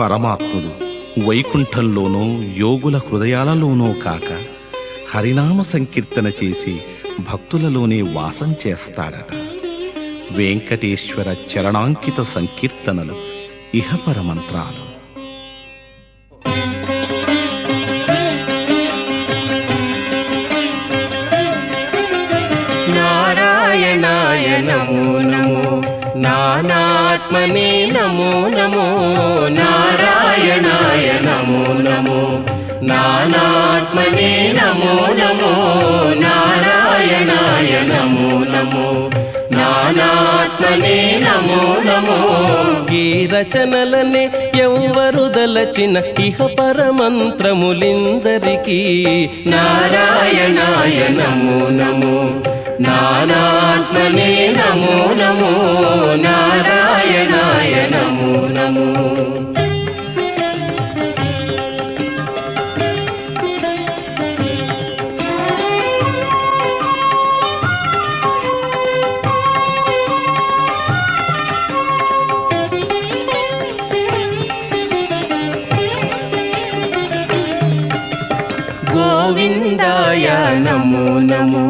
పరమాత్ముడు వైకుంఠంలోనో యోగుల హృదయాలలోనో కాక హరినామ సంకీర్తన చేసి భక్తులలోనే వాసం చేస్తాడట. వెంకటేశ్వర చరణాంకిత సంకీర్తనలు ఇహపర మంత్రాలు. నారాయణాయ నమో నమో, నానాత్మనే నమో నమో. నారాయణాయ నమో నమో, నానాత్మనే నమో నమో. నారాయణాయ నమో నమో, నానాత్మనే నమో నమో. ఈ రచనలనే ఎవ్వరు దలచిన ఇహ పరమంత్రములిందరికీ నారాయణాయ నమో నమో, నానాత్మనే నమో నమో. నారాయణాయ నమో నమో. గోవిందాయ నమో నమో,